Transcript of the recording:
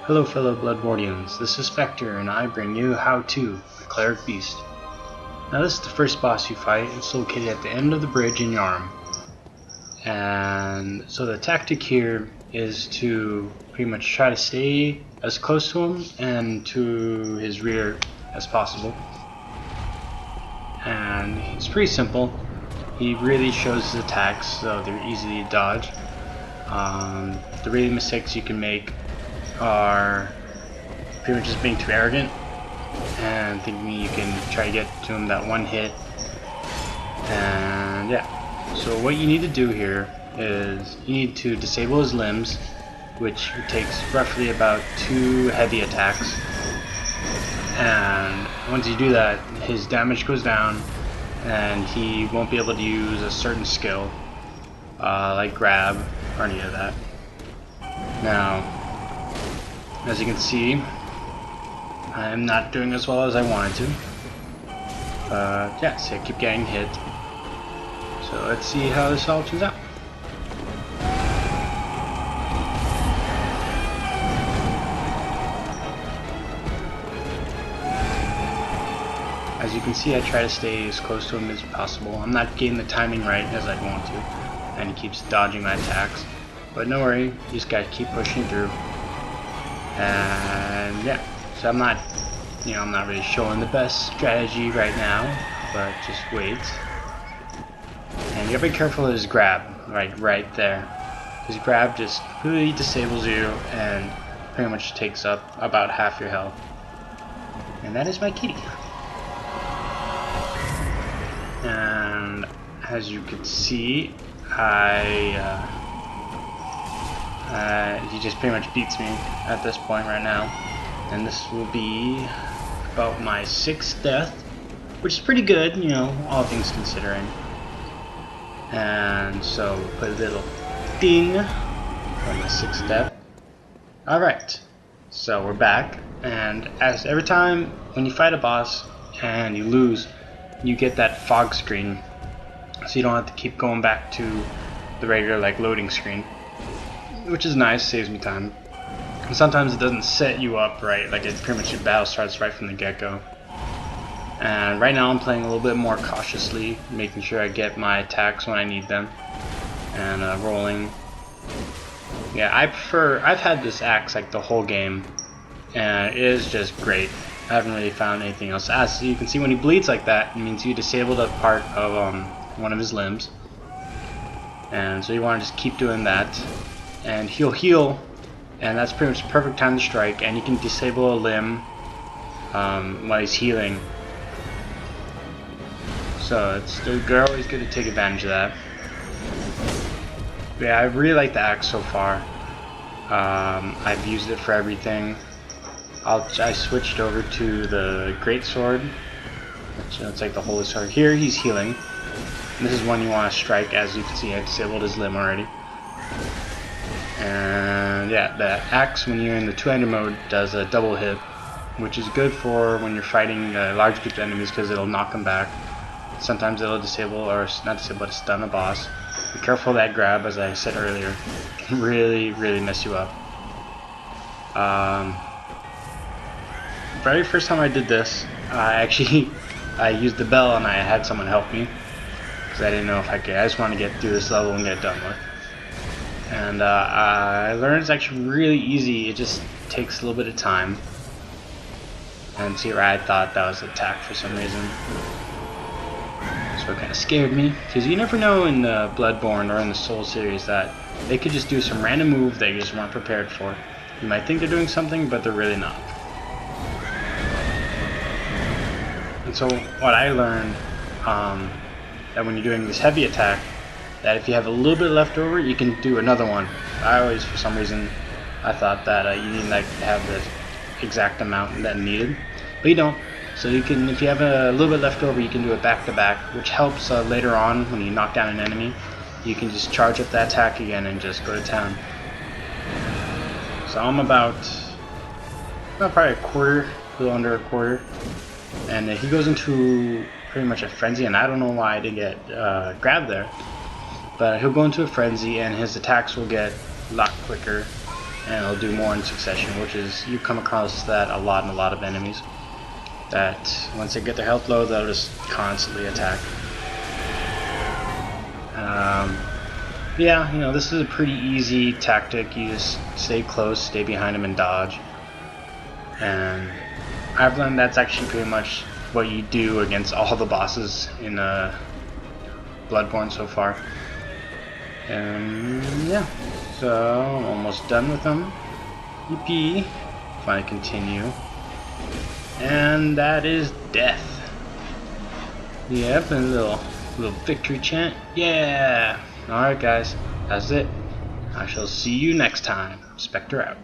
Hello fellow Bloodbornians, this is Spectre and I bring you How To, the Cleric Beast. Now this is the first boss you fight. It's located at the end of the bridge in Yarm. And so the tactic here is to pretty much try to stay as close to him and to his rear as possible. And it's pretty simple. He really shows his attacks, so they're easy to dodge. The really mistakes you can make are pretty much just being too arrogant and thinking you can try to get to him that one hit. And yeah, so what you need to do here is you need to disable his limbs, which takes roughly about 2 heavy attacks. And once you do that, his damage goes down and he won't be able to use a certain skill like grab or any of that. Now, as you can see, I'm not doing as well as I wanted to. Yeah, so I keep getting hit. So let's see how this all turns out. As you can see, I try to stay as close to him as possible. I'm not getting the timing right as I'd want to, and he keeps dodging my attacks. But no worry, you just gotta keep pushing through. And yeah, so I'm not really showing the best strategy right now, but just wait. And you gotta be careful of his grab, right there. His grab just really disables you and pretty much takes up about half your health. And that is my kitty. And as you can see, he just pretty much beats me at this point right now, and this will be about my 6th death, which is pretty good, you know, all things considering. And so we'll put a little ding on my 6th death. Alright, so we're back, and as every time when you fight a boss and you lose, you get that fog screen, so you don't have to keep going back to the regular loading screen, which is nice, saves me time. And sometimes it doesn't set you up right, like it pretty much your battle starts right from the get-go. And right now I'm playing a little bit more cautiously, making sure I get my attacks when I need them, and rolling. Yeah, I've had this axe like the whole game, and it is just great. I haven't really found anything else. As you can see, when he bleeds like that, it means you disabled a part of one of his limbs. And so you want to just keep doing that. And he'll heal, and that's pretty much the perfect time to strike, and you can disable a limb while he's healing. So they're always good to take advantage of that. But yeah, I really like the axe so far. I've used it for everything. I switched over to the great sword, which it's like the holy sword. Here he's healing. And this is one you want to strike. As you can see, I disabled his limb already. And yeah, the axe when you're in the two-handed mode does a double hit, which is good for when you're fighting large groups of enemies because it'll knock them back. Sometimes it'll disable, or not disable, but stun a boss. Be careful of that grab, as I said earlier. It can really mess you up. Very first time I did this, I used the bell and I had someone help me because I didn't know if I could. I just wanted to get through this level and get it done with. And I learned it's actually really easy. It just takes a little bit of time. And see where I thought that was an attack for some reason. So it kind of scared me, because you never know in the Bloodborne or in the Soul series that they could just do some random move that you just weren't prepared for. You might think they're doing something, but they're really not. And so what I learned, that when you're doing this heavy attack, that if you have a little bit left over, you can do another one. I always, for some reason, I thought that you need to have the exact amount that needed, but you don't. So you can, if you have a little bit left over, you can do it back to back, which helps later on when you knock down an enemy. You can just charge up that attack again and just go to town. So I'm about probably a quarter, a little under a quarter, and he goes into pretty much a frenzy, and I don't know why I didn't get grabbed there. But he'll go into a frenzy and his attacks will get a lot quicker and it'll do more in succession, which is, you come across that a lot in a lot of enemies, that once they get their health low, they'll just constantly attack. Yeah, you know, this is a pretty easy tactic. You just stay close, stay behind them, and dodge. And I've learned that's actually pretty much what you do against all the bosses in Bloodborne so far. And yeah, so I'm almost done with them. Yippee! Finally continue. And that is death. Yep, and a little victory chant. Yeah! Alright guys, that's it. I shall see you next time. Spectre out.